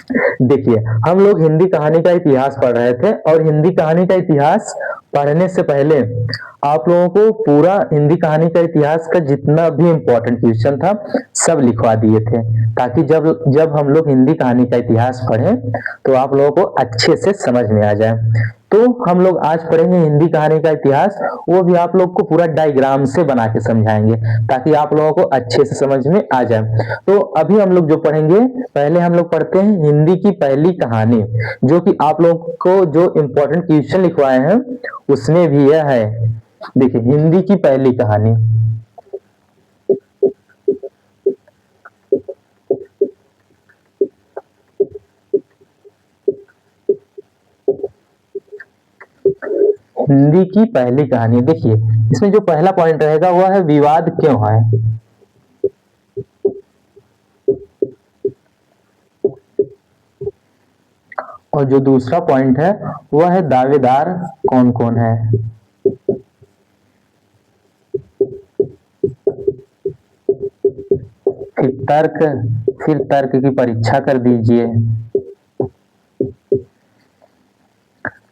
देखिए, हम लोग हिंदी कहानी का इतिहास पढ़ रहे थे और हिंदी कहानी का इतिहास पढ़ने से पहले आप लोगों को पूरा हिंदी कहानी का इतिहास का जितना भी इम्पोर्टेंट क्वेश्चन था सब लिखवा दिए थे, ताकि जब जब हम लोग हिंदी कहानी का इतिहास पढ़ें तो आप लोगों को अच्छे से समझ में आ जाए। तो हम लोग आज पढ़ेंगे हिंदी कहानी का इतिहास, वो भी आप लोग को पूरा डायग्राम से बना के समझाएंगे ताकि आप लोगों को अच्छे से समझ में आ जाए। तो अभी हम लोग जो पढ़ेंगे, पहले हम लोग पढ़ते हैं हिंदी की पहली कहानी, जो कि आप लोग को जो इम्पोर्टेंट क्वेश्चन लिखवाए हैं उसमें भी यह है। देखिए, हिंदी की पहली कहानी। हिंदी की पहली कहानी, देखिए इसमें जो पहला पॉइंट रहेगा वह है विवाद क्यों है। और जो दूसरा पॉइंट है वह है दावेदार कौन कौन है। फिर तर्क की परीक्षा कर दीजिए।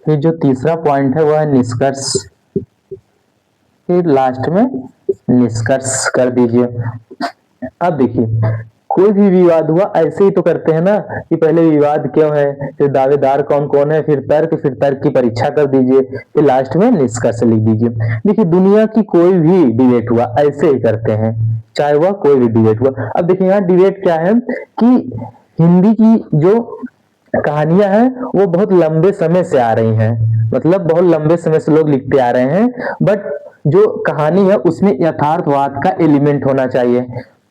फिर जो तीसरा पॉइंट है वह है निष्कर्ष। फिर लास्ट में निष्कर्ष कर दीजिए। अब देखिए, कोई भी विवाद हुआ ऐसे ही तो करते हैं ना कि पहले विवाद क्यों है, फिर दावेदार कौन कौन है, फिर तर्क की परीक्षा कर दीजिए, फिर लास्ट में निष्कर्ष लिख दीजिए। देखिए, दुनिया की कोई भी डिबेट हुआ ऐसे ही करते हैं, चाहे वह कोई भी डिबेट हुआ। अब देखिए यहाँ डिबेट क्या है कि हिंदी की जो कहानियां हैं वो बहुत लंबे समय से आ रही हैं, मतलब बहुत लंबे समय से लोग लिखते आ रहे हैं, बट जो कहानी है उसमें यथार्थवाद का एलिमेंट होना चाहिए,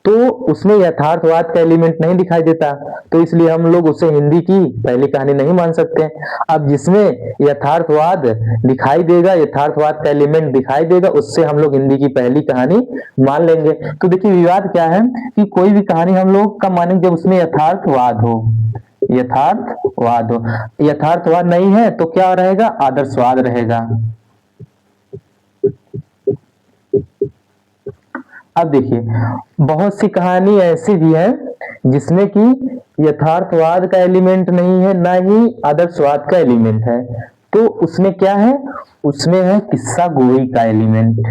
तो उसमें यथार्थवाद का एलिमेंट नहीं दिखाई देता, तो इसलिए हम लोग उसे हिंदी की पहली कहानी नहीं मान सकते। अब जिसमें यथार्थवाद दिखाई देगा, यथार्थवाद का एलिमेंट दिखाई देगा, उससे हम लोग हिंदी की पहली कहानी मान लेंगे। तो देखिए, विवाद क्या है कि कोई भी कहानी हम लोग कब मानेंगे जब उसमें यथार्थवाद हो। यथार्थवाद हो, यथार्थवाद नहीं है तो क्या रहेगा, आदर्शवाद रहेगा। अब देखिए, बहुत सी कहानी ऐसी भी है जिसमें कि यथार्थवाद का एलिमेंट नहीं है, ना ही आदर्शवाद का एलिमेंट है, तो उसमें क्या है, उसमें है किस्सा गोई का एलिमेंट।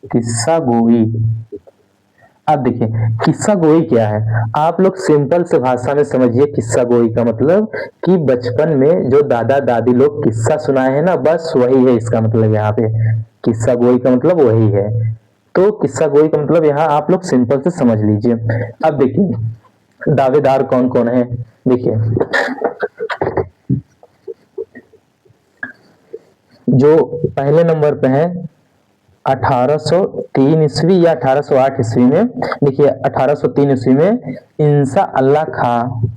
किस्सा गोई। अब देखिए, किस्सा गोई क्या है, आप लोग सिंपल से भाषा में समझिए। किस्सा गोई का मतलब कि बचपन में जो दादा दादी लोग किस्सा सुनाए हैं ना, बस वही है इसका मतलब। यहाँ पे किस्सा गोई का मतलब वही है, तो किस्सा गोई का मतलब यहाँ आप लोग सिंपल से समझ लीजिए। अब देखिए, दावेदार कौन कौन है। देखिए, जो पहले नंबर पे है 1803 ईस्वी या 1808 ईस्वी में। देखिए, 1803 ईस्वी में इंसा अल्लाह खां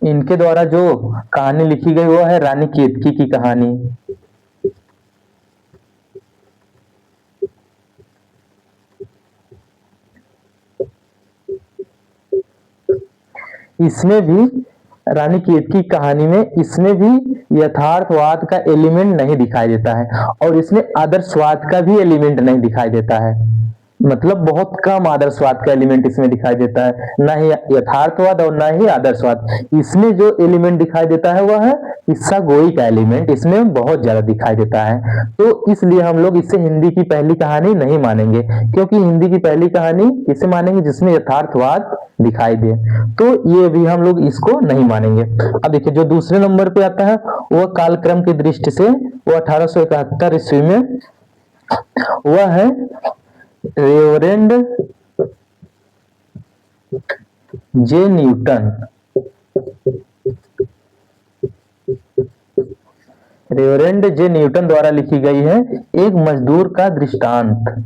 इनके द्वारा जो कहानी लिखी गई वो है रानी केतकी की कहानी। इसमें भी रानी केतकी कहानी में इसमें भी यथार्थवाद का एलिमेंट नहीं दिखाई देता है, और इसमें आदर्शवाद का भी एलिमेंट नहीं दिखाई देता है, मतलब बहुत कम आदर्शवाद का एलिमेंट इसमें दिखाई देता है, ना ही यथार्थवाद और ना ही आदर्शवाद। इसमें जो एलिमेंट दिखाई देता है वह है किस्सा गोई का एलिमेंट, इसमें बहुत ज्यादा दिखाई देता है। तो इसलिए हम लोग इसे हिंदी की पहली कहानी नहीं मानेंगे, क्योंकि हिंदी की पहली कहानी किसे मानेंगे, जिसमें यथार्थवाद दिखाई दे, तो ये भी हम लोग इसको नहीं मानेंगे। अब देखिए, जो दूसरे नंबर पे आता है वह कालक्रम की दृष्टि से वो 1871 ईस्वी में, वह है रेवरेंड जे न्यूटन। रेवरेंड जे न्यूटन द्वारा लिखी गई है एक मजदूर का दृष्टांत।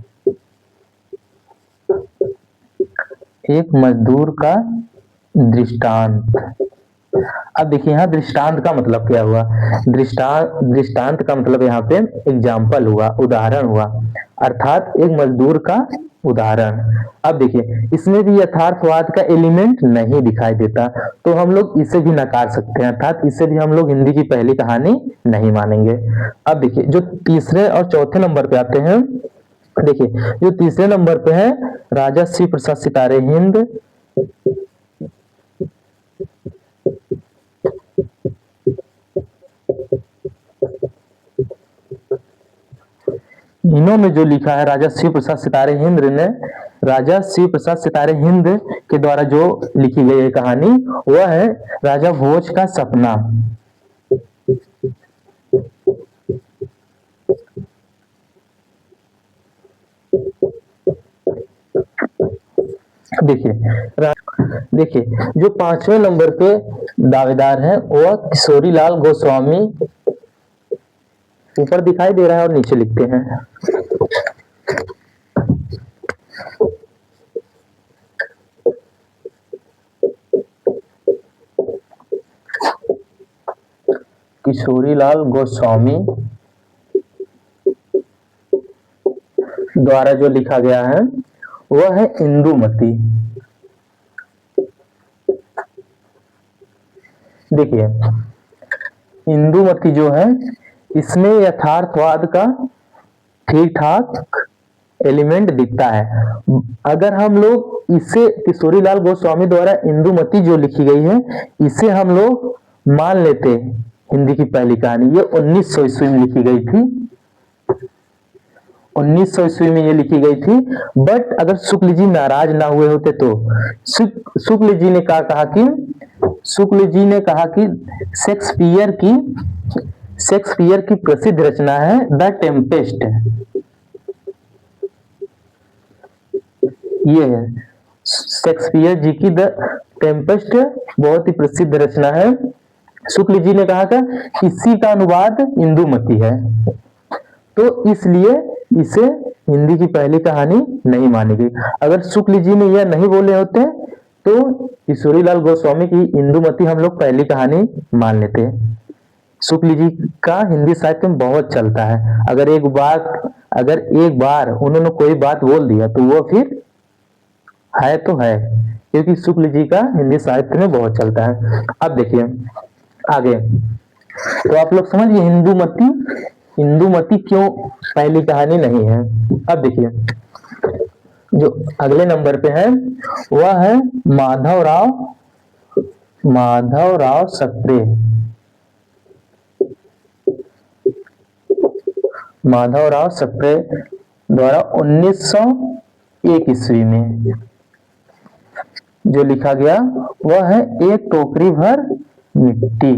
एक मजदूर का दृष्टांत। अब देखिए, यहाँ दृष्टांत का मतलब क्या हुआ। दृष्टांत का मतलब यहाँ पे एग्जाम्पल हुआ, उदाहरण हुआ, अर्थात एक मजदूर का उदाहरण। अब देखिए इसमें भी यथार्थवाद का एलिमेंट नहीं दिखाई देता, तो हम लोग इसे भी नकार सकते हैं, अर्थात इसे भी हम लोग हिंदी की पहली कहानी नहीं मानेंगे। अब देखिए जो तीसरे और चौथे नंबर पे आते हैं, देखिए जो तीसरे नंबर पे है राजा शिव प्रसाद सितारे हिंद, इन्हों में जो लिखा है राजा शिव प्रसाद सितारे हिंद ने, राजा शिव प्रसाद सितारे हिंद के द्वारा जो लिखी गई है कहानी वह है राजा भोज का सपना। देखिए जो पांचवें नंबर पे दावेदार है वह किशोरी लाल गोस्वामी, ऊपर दिखाई दे रहा है और नीचे लिखते हैं। किशोरी लाल गोस्वामी द्वारा जो लिखा गया है वह है इंदुमती। देखिए इंदुमती जो है इसमें यथार्थवाद का ठीक ठाक एलिमेंट दिखता है। अगर हम लोग इसे किशोरी लाल गोस्वामी द्वारा इंदुमती जो लिखी गई है इसे हम लोग मान लेते हिंदी की पहली कहानी, ये 1900 ईस्वी में लिखी गई थी, 1900 ईस्वी में ये लिखी गई थी। बट अगर शुक्ल जी नाराज ना हुए होते तो शुक्ल जी ने क्या कहा कि शुक्ल जी ने कहा कि शेक्सपियर की प्रसिद्ध रचना है द टेम्पेस्ट, ये है शेक्सपियर जी की द टेम्पेस्ट, बहुत ही प्रसिद्ध रचना है। शुक्ल जी ने कहा था इसी का अनुवाद इंदुमती है, तो इसलिए इसे हिंदी की पहली कहानी नहीं मानी गई। अगर शुक्ल जी ने यह नहीं बोले होते तो किशोरी लाल गोस्वामी की इंदुमती हम लोग पहली कहानी मान लेते। शुक्ल जी का हिंदी साहित्य में बहुत चलता है, अगर एक बार उन्होंने कोई बात बोल दिया तो वो फिर है तो है, क्योंकि शुक्ल जी का हिंदी साहित्य में बहुत चलता है। अब देखिए आगे, तो आप लोग समझ गए इंदुमती क्यों पहली कहानी नहीं है। अब देखिए जो अगले नंबर पे है वह है माधवराव सप्रे। माधवराव सप्रे द्वारा 1901 ईस्वी में जो लिखा गया वह है एक टोकरी भर मिट्टी,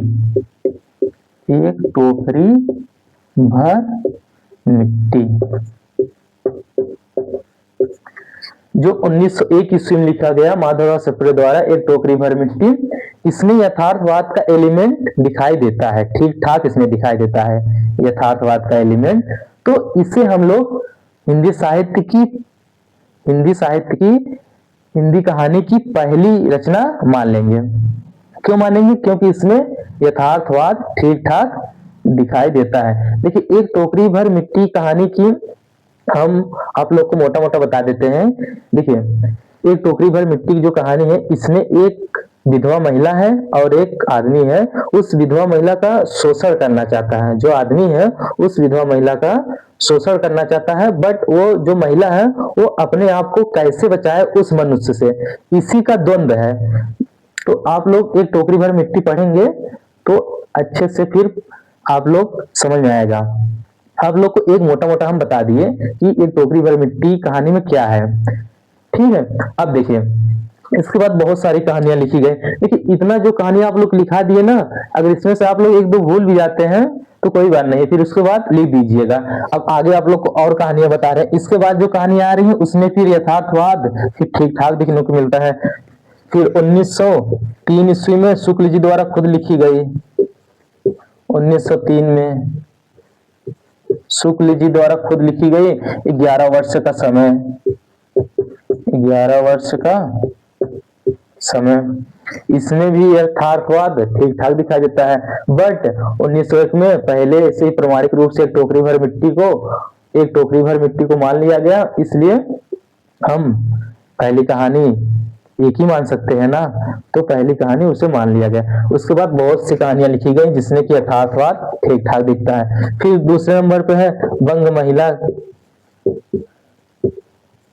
एक टोकरी भर मिट्टी, जो 1901 ईस्वी में लिखा गया माधवराव सप्रे द्वारा एक टोकरी भर मिट्टी। इसमें यथार्थवाद का एलिमेंट दिखाई देता है, ठीक ठाक इसमें दिखाई देता है यथार्थवाद का एलिमेंट, तो इसे हम लोग हिंदी कहानी की पहली रचना मान लेंगे। क्यों मानेंगे? क्योंकि इसमें यथार्थवाद ठीक ठाक दिखाई देता है। देखिए एक टोकरी भर मिट्टी कहानी की हम आप लोग को मोटा मोटा बता देते हैं। देखिए एक टोकरी भर मिट्टी की जो कहानी है इसमें एक विधवा महिला है और एक आदमी है। उस विधवा महिला का शोषण करना चाहता है, जो आदमी है उस विधवा महिला का शोषण करना चाहता है, बट वो जो महिला है वो अपने आप को कैसे बचाए उस मनुष्य से, इसी का द्वंद्व है। तो आप लोग एक टोकरी भर मिट्टी पढ़ेंगे तो अच्छे से फिर आप लोग समझ में आएगा। आप लोग को एक मोटा मोटा हम बता दिए कि एक टोकरी भर मिट्टी कहानी में क्या है, ठीक है। अब देखिए इसके बाद बहुत सारी कहानियां लिखी गई। देखिए इतना जो कहानी आप लोग लिखा दिए ना, अगर इसमें से आप लोग एक दो भूल भी जाते हैं तो कोई बात नहीं, फिर उसके बाद लिख दीजिएगा। अब आगे आप लोग को और कहानियां बता रहे हैं। इसके बाद जो कहानियां आ रही है उसमें फिर यथार्थवाद फिर ठीक ठाक देखने को मिलता है। फिर 1903 ईस्वी में शुक्ल जी द्वारा खुद लिखी गई, 1903 में शुक्ल जी द्वारा खुद लिखी गई 11 वर्ष का समय, 11 वर्ष का समय, इसमें भी यथार्थवाद ठीक ठाक दिखाई देता है। बट 1901 में पहले से प्रमाणिक रूप से एक टोकरी भर मिट्टी को मान लिया गया, इसलिए हम पहली कहानी एक ही मान सकते हैं ना, तो पहली कहानी उसे मान लिया गया। उसके बाद बहुत सी कहानियां लिखी गई जिसमें कि यथार्थवाद ठीक ठाक दिखता है। फिर दूसरे नंबर पे है बंग महिला।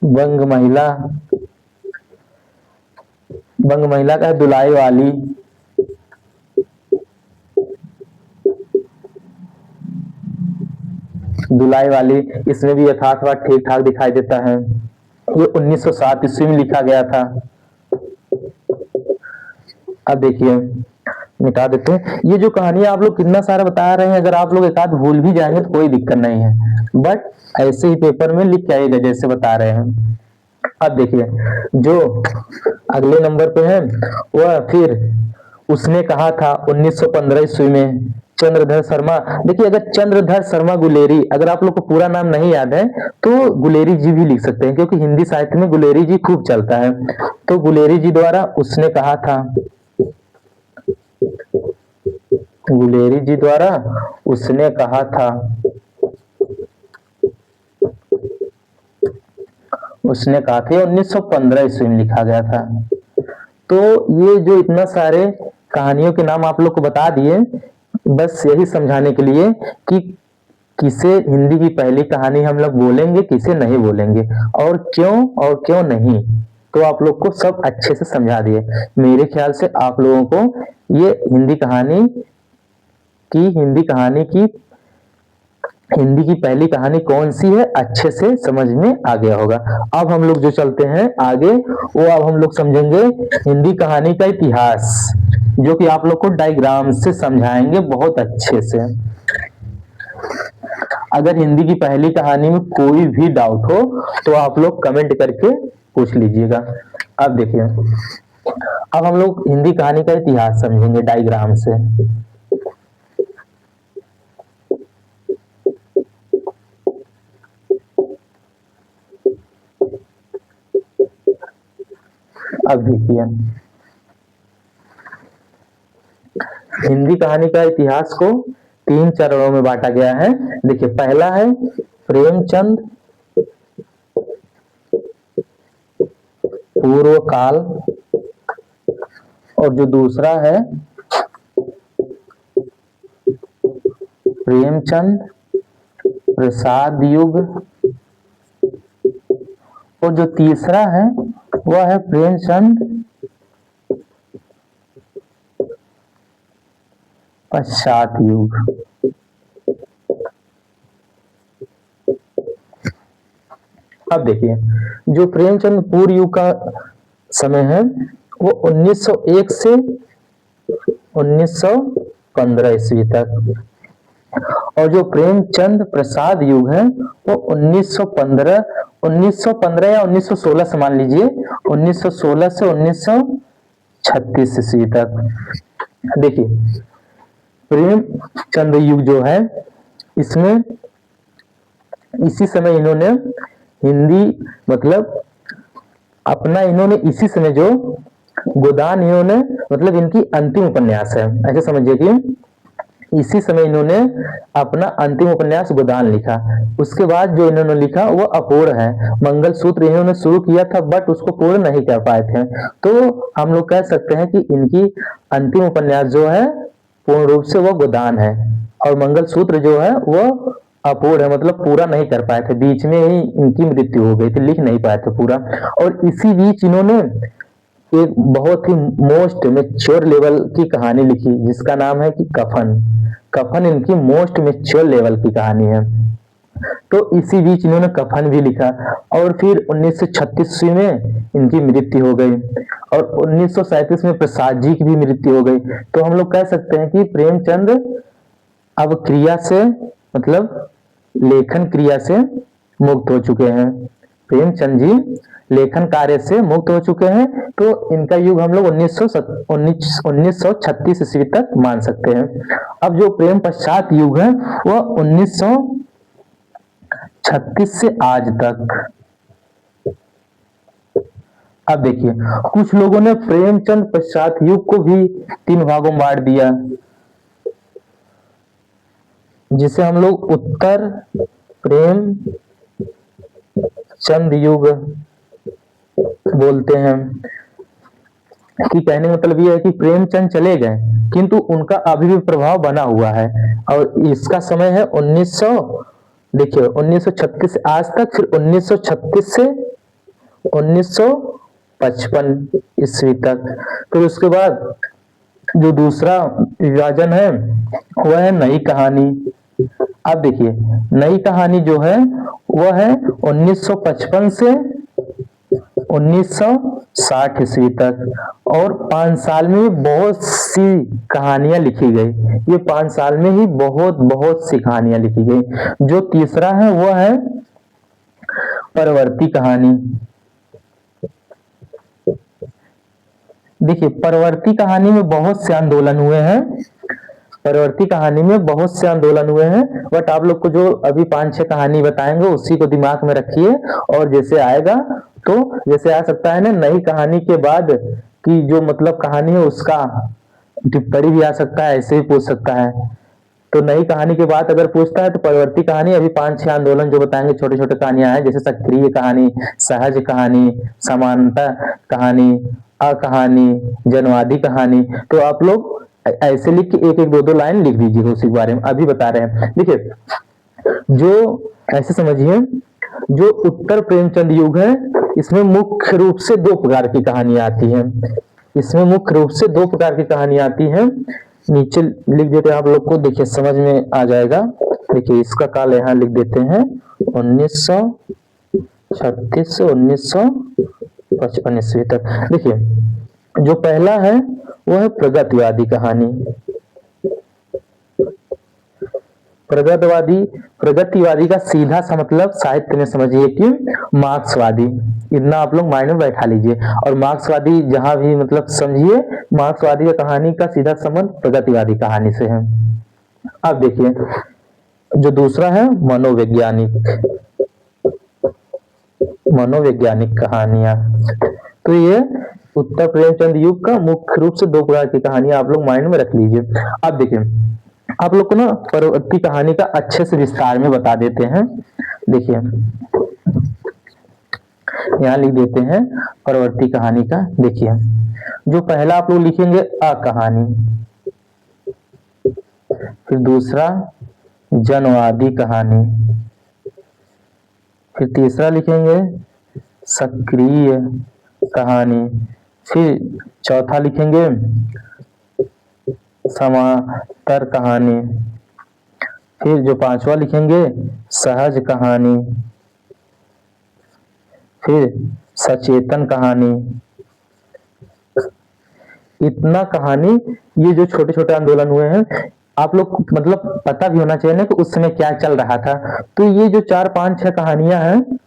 बंग महिला, बंग महिला का है दुलाई वाली। दुलाई वाली, इसमें भी यथार्थवाद ठीक ठाक दिखाई देता है। ये 1907 ईस्वी में लिखा गया था। अब देखिए, मिटा देते हैं। ये जो कहानी आप लोग कितना सारा बता रहे हैं, अगर आप लोग एक आध भूल भी जाएंगे तो कोई दिक्कत नहीं है, बट ऐसे ही पेपर में लिख के आइएगा जैसे बता रहे हैं। अब देखिए, जो अगले नंबर पे है वह फिर उसने कहा था 1915 ईस्वी में, चंद्रधर शर्मा। देखिए, अगर चंद्रधर शर्मा गुलेरी, अगर आप लोग को पूरा नाम नहीं याद है तो गुलेरी जी भी लिख सकते हैं, क्योंकि हिंदी साहित्य में गुलेरी जी खूब चलता है। तो गुलेरी जी द्वारा उसने कहा था, गुलेरी जी द्वारा उसने कहा था, उसने कहा था 1915 ईस्वी में लिखा गया था। तो ये जो इतना सारे कहानियों के नाम आप लोग को बता दिए, बस यही समझाने के लिए कि किसे हिंदी की पहली कहानी हम लोग बोलेंगे, किसे नहीं बोलेंगे, और क्यों नहीं। तो आप लोग को सब अच्छे से समझा दिए। मेरे ख्याल से आप लोगों को ये हिंदी की पहली कहानी कौन सी है अच्छे से समझ में आ गया होगा। अब हम लोग जो चलते हैं आगे, वो अब हम लोग समझेंगे हिंदी कहानी का इतिहास, जो कि आप लोग को डायग्राम से समझाएंगे बहुत अच्छे से। अगर हिंदी की पहली कहानी में कोई भी डाउट हो तो आप लोग कमेंट करके पूछ लीजिएगा। अब देखिए, अब हम लोग हिंदी कहानी का इतिहास समझेंगे डायग्राम से। अब देखिए, हिंदी कहानी का इतिहास को 3 चरणों में बांटा गया है। देखिए, पहला है प्रेमचंद पूर्व काल, और जो दूसरा है प्रेमचंद प्रसाद युग, और जो तीसरा है वह है प्रेमचंद पश्चात युग। अब देखिए, जो प्रेमचंद पूर्व युग का समय है वो 1901 से 1915 ईस्वी तक, और जो प्रेमचंद प्रसाद युग है वो 1915 या 1916 से मान लीजिए, 1916 से 1936 ईस्वी तक। देखिए, प्रेमचंद युग जो है, इसमें इसी समय इन्होंने हिंदी मतलब अपना, इन्होंने इसी समय जो गोदान, इन्होंने मतलब इनकी अंतिम उपन्यास है, ऐसे समझिए कि इसी समय इन्होंने अपना अंतिम उपन्यास गोदान लिखा। उसके बाद जो इन्होंने लिखा वो अपूर्ण है। मंगलसूत्र इन्होंने शुरू किया था बट उसको पूर्ण नहीं कर पाए थे, तो हम लोग कह सकते हैं कि इनकी अंतिम उपन्यास जो है पूर्ण रूप से वो गोदान है, और मंगलसूत्र जो है वो अपूर्ण है, मतलब पूरा नहीं कर पाए थे, बीच में ही इनकी मृत्यु हो गई थी, लिख नहीं पाए थे पूरा। और इसी बीच इन्होंने एक बहुत ही मोस्ट मेच्योर लेवल की कहानी लिखी जिसका नाम है कि कफन। कफन इनकी मोस्ट मेच्योर लेवल की कहानी है। तो इसी बीच इन्होंने कफन भी लिखा, और फिर 1936 में इनकी मृत्यु हो गई, और 1937 में प्रसाद जी की भी मृत्यु हो गई। तो हम लोग कह सकते हैं कि प्रेमचंद अब क्रिया से मतलब लेखन क्रिया से मुक्त हो चुके हैं। प्रेमचंद जी लेखन कार्य से मुक्त हो चुके हैं, तो इनका युग हम लोग 1936 ईस्वी तक मान सकते हैं। अब जो प्रेम पश्चात युग है वह 1936 से आज तक। अब देखिए, कुछ लोगों ने प्रेमचंद पश्चात युग को भी 3 भागों में बांट दिया, जिसे हम लोग उत्तर प्रेम चंद युग, बोलते हैं कि कहने का मतलब ये है कि प्रेमचंद चले गए किंतु उनका अभी भी प्रभाव बना हुआ है। और इसका समय है 1900, देखिए 1936 से आज तक, फिर 1936 से 1955 ईस्वी तक। फिर उसके बाद जो दूसरा विभाजन है वह है नई कहानी। अब देखिए नई कहानी जो है वह है 1955 से 1960 ईस्वी तक, और 5 साल में बहुत सी कहानियां लिखी गई। ये 5 साल में ही बहुत बहुत सी कहानियां लिखी गई। जो तीसरा है वह है परवर्ती कहानी। देखिए परवर्ती कहानी में बहुत से आंदोलन हुए हैं, परवर्ती कहानी में बहुत से आंदोलन हुए हैं, बट आप लोग को जो अभी 5-6 कहानी बताएंगे उसी को दिमाग में रखिए, और जैसे आएगा तो जैसे आ सकता है ना नई कहानी के बाद की जो मतलब कहानी है उसका टिप्पणी भी आ सकता है, ऐसे ही पूछ सकता है। तो नई कहानी के बाद अगर पूछता है तो परवर्ती कहानी, अभी 5-6 आंदोलन जो बताएंगे छोटे छोटे कहानियां हैं, जैसे सक्रिय कहानी, सहज कहानी, समानता कहानी, अकहानी, जनवादी कहानी। तो आप लोग ऐसे लिख के एक एक दो दो लाइन लिख दीजिए उसी के बारे में अभी बता रहे हैं। देखिए जो ऐसे समझिए जो उत्तर प्रेमचंद युग है इसमें मुख्य रूप से 2 प्रकार की कहानियां आती हैं। इसमें मुख्य रूप से 2 प्रकार की कहानियां आती हैं। नीचे लिख देते हैं आप लोग को, देखिए समझ में आ जाएगा। देखिए इसका काल यहाँ लिख देते हैं 1936 से 1955 ईस्वी तक। देखिए जो पहला है वह है प्रगतिवादी कहानी। प्रगतिवादी का सीधा सा मतलब साहित्य में समझिए कि मार्क्सवादी, इतना आप लोग माइंड में बैठा लीजिए। और मार्क्सवादी जहां भी मतलब समझिए, मार्क्सवादी का कहानी का सीधा संबंध प्रगतिवादी कहानी से है। अब देखिए जो दूसरा है मनोवैज्ञानिक कहानियां। तो ये उत्तर प्रेमचंद युग का मुख्य रूप से 2 प्रकार की कहानियां आप लोग माइंड में रख लीजिए। अब देखिए आप लोग को ना परवर्ती कहानी का अच्छे से विस्तार में बता देते हैं। देखिए यहाँ लिख देते हैं परवर्ती कहानी का। देखिए जो पहला आप लोग लिखेंगे अकहानी, फिर दूसरा जनवादी कहानी, फिर तीसरा लिखेंगे सक्रिय कहानी, फिर चौथा लिखेंगे समांतर कहानी, फिर जो 5वां लिखेंगे सहज कहानी, फिर सचेतन कहानी। इतना कहानी, ये जो छोटे छोटे आंदोलन हुए हैं आप लोग मतलब पता भी होना चाहिए ना कि उस समय क्या चल रहा था। तो ये जो 4-5-6 कहानियां हैं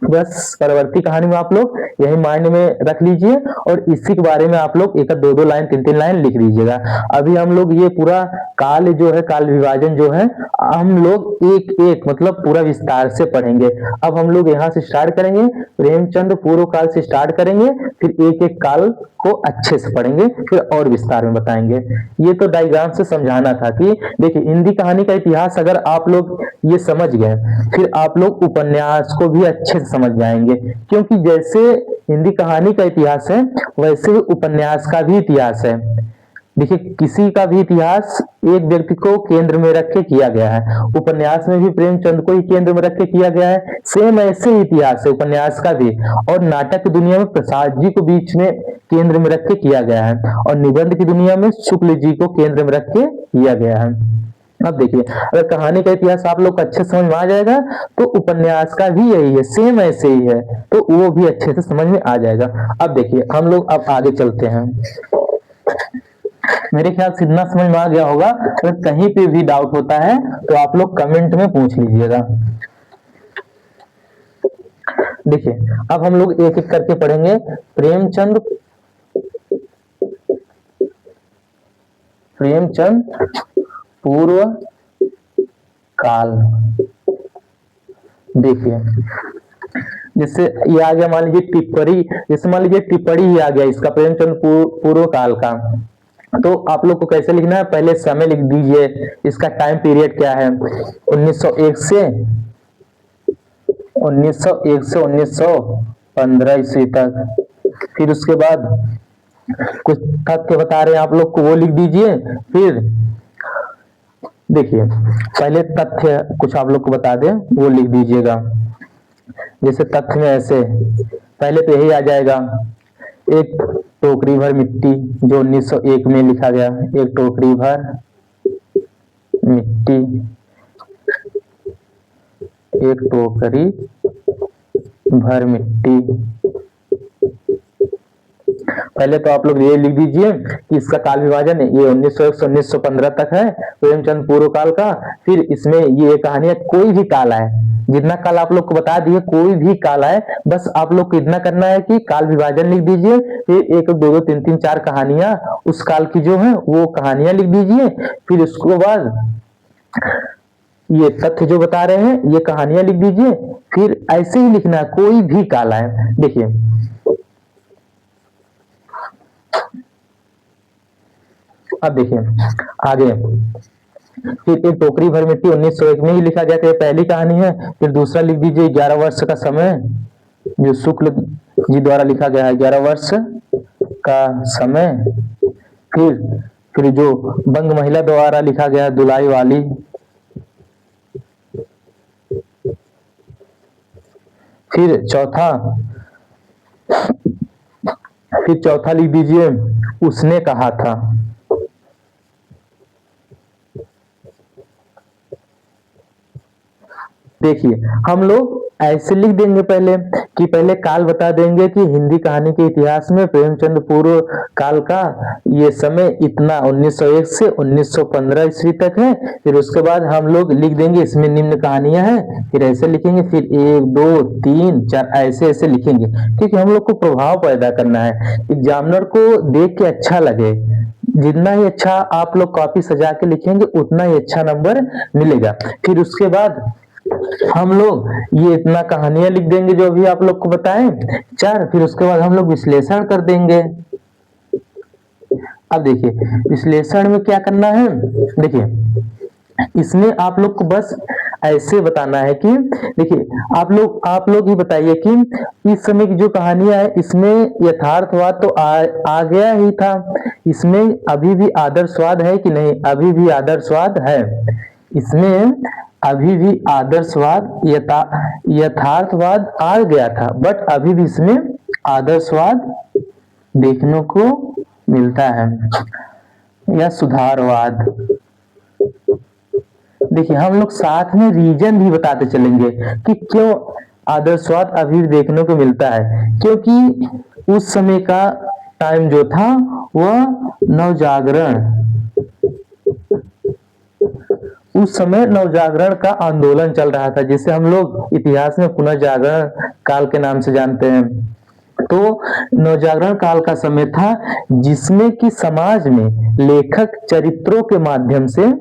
बस परवर्ती कहानी में आप लोग यही माइंड में रख लीजिए, और इसी के बारे में आप लोग 1-2 लाइन 3-3 लाइन लिख लीजिएगा। अभी हम लोग ये पूरा काल जो है, काल विभाजन जो है हम लोग एक एक मतलब पूरा विस्तार से पढ़ेंगे। अब हम लोग यहाँ से स्टार्ट करेंगे, प्रेमचंद पूर्व काल से स्टार्ट करेंगे, फिर एक एक काल को अच्छे से पढ़ेंगे, फिर और विस्तार में बताएंगे। ये तो डायग्राम से समझाना था कि देखिए हिंदी कहानी का इतिहास अगर आप लोग ये समझ गए फिर आप लोग उपन्यास को भी अच्छे से समझ जाएंगे, क्योंकि जैसे हिंदी कहानी का इतिहास है वैसे ही उपन्यास का भी इतिहास है। देखिए किसी का भी इतिहास एक व्यक्ति को केंद्र में रख के किया गया है, उपन्यास में भी प्रेमचंद को ही केंद्र में रख के किया गया है। सेम ऐसे ही इतिहास है उपन्यास का भी, और नाटक की दुनिया में प्रसाद जी को बीच में केंद्र में रख के किया गया है, और निबंध की दुनिया में शुक्ल जी को केंद्र में रख के किया गया है। अब देखिए अगर कहानी का इतिहास आप लोग को अच्छे समझ में आ जाएगा तो उपन्यास का भी यही है, सेम ऐसे ही है, तो वो भी अच्छे से समझ में आ जाएगा। अब देखिए हम लोग अब आगे चलते हैं। मेरे ख्याल से इतना समझ में आ गया होगा। अगर कहीं पे भी डाउट होता है तो आप लोग कमेंट में पूछ लीजिएगा। देखिए अब हम लोग एक एक करके पढ़ेंगे। प्रेमचंद पूर्व काल। देखिए जैसे ये आ गया, मान लीजिए टिप्पणी, जैसे मान लीजिए टिप्पणी ही आ गया इसका, प्रेमचंद पूर्व काल का। तो आप लोग को कैसे लिखना है, पहले समय लिख दीजिए, इसका टाइम पीरियड क्या है, 1901 से 1915 ईस्वी तक। फिर उसके बाद कुछ तथ्य बता रहे हैं आप लोग को, वो लिख दीजिए। फिर देखिए पहले तथ्य कुछ आप लोग को बता दें, वो लिख दीजिएगा। जैसे तथ्य में ऐसे पहले तो यही आ जाएगा, एक टोकरी भर मिट्टी, जो 1901 में लिखा गया, एक टोकरी भर मिट्टी, एक टोकरी भर मिट्टी। पहले तो आप लोग ये लिख दीजिए कि इसका काल विभाजन ये 1901 से 1915 तक है, प्रेमचंद पूर्व काल का। फिर इसमें ये कहानियां कोई भी काल आए, जितना काल आप लोग को बता दिए, कोई भी काल आए, बस आप लोग को इतना करना है कि काल विभाजन लिख दीजिए। फिर एक दो दो तीन तीन चार कहानियां उस काल की जो है वो कहानियां लिख दीजिए। फिर उसके बाद ये तथ्य जो बता रहे हैं ये कहानियां लिख दीजिए। फिर ऐसे ही लिखना है, कोई भी काल आए। देखिए अब देखिए आगे, फिर एक टोकरी भर मिट्टी 1901 में ही लिखा गया था, ये पहली कहानी है। फिर दूसरा लिख दीजिए 11 वर्ष का समय, जो शुक्ल जी द्वारा लिखा गया है, 11 वर्ष का समय। फिर जो बंग महिला द्वारा लिखा गया है, दुलाई वाली। फिर चौथा लिख दीजिए उसने कहा था। देखिए हम लोग ऐसे लिख देंगे पहले कि पहले काल बता देंगे कि हिंदी कहानी के इतिहास में प्रेमचंद पूर्व काल का ये समय इतना 1901 से 1915 ईस्वी तक है। फिर उसके बाद हम लोग लिख देंगे इसमें निम्न कहानियां हैं। फिर ऐसे लिखेंगे, फिर 1 2 3 4 ऐसे ऐसे लिखेंगे, क्योंकि हम लोग को प्रभाव पैदा करना है, एग्जामिनर को देख के अच्छा लगे। जितना ही अच्छा आप लोग कॉपी सजा के लिखेंगे उतना ही अच्छा नंबर मिलेगा। फिर उसके बाद हम लोग ये इतना कहानियां लिख देंगे जो भी आप लोग को बताएं 4। फिर उसके बाद हम लोग विश्लेषण कर देंगे। अब देखिए विश्लेषण में क्या करना है, देखिए इसमें आप लोग को बस ऐसे बताना है कि देखिए आप लोग ही बताइए कि इस समय की जो कहानियां है इसमें यथार्थवाद तो आ गया ही था, इसमें अभी भी आदर्शवाद है कि नहीं? अभी भी आदर्शवाद है, इसमें अभी भी आदर्शवाद यथार्थवाद आ गया था, बट अभी भी इसमें आदर्शवाद देखने को मिलता है, या सुधारवाद। देखिए हम लोग साथ में रीजन भी बताते चलेंगे कि क्यों आदर्शवाद अभी भी देखने को मिलता है, क्योंकि उस समय का टाइम जो था वह नवजागरण, उस समय नवजागरण का आंदोलन चल रहा था, जिसे हम लोग इतिहास में पुनर्जागरण काल के नाम से जानते हैं। तो नवजागरण काल का समय था जिसमें कि समाज में लेखक चरित्रों के माध्यम से,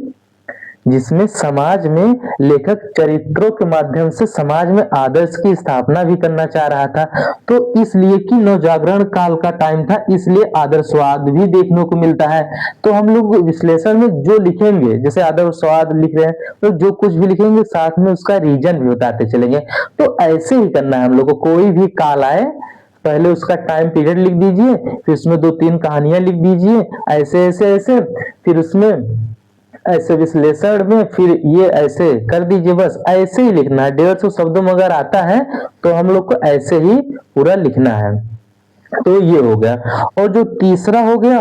समाज में आदर्श की स्थापना भी करना चाह रहा था। तो इसलिए कि नवजागरण काल का टाइम था, इसलिए आदर्शवाद भी देखने को मिलता है। तो हम लोग विश्लेषण में जो लिखेंगे, जैसे आदर्शवाद लिख रहे हैं तो जो कुछ भी लिखेंगे साथ में उसका रीजन भी बताते चलेंगे। तो ऐसे ही करना है हम लोग को, कोई भी काल आए पहले उसका टाइम पीरियड लिख दीजिए, फिर उसमें 2-3 कहानियां लिख दीजिए, ऐसे ऐसे ऐसे, फिर उसमें ऐसे विश्लेषण में फिर ये ऐसे कर दीजिए। बस ऐसे ही लिखना है, 150 शब्दों में अगर आता है तो हम लोग को ऐसे ही पूरा लिखना है। तो ये हो गया। और जो तीसरा हो गया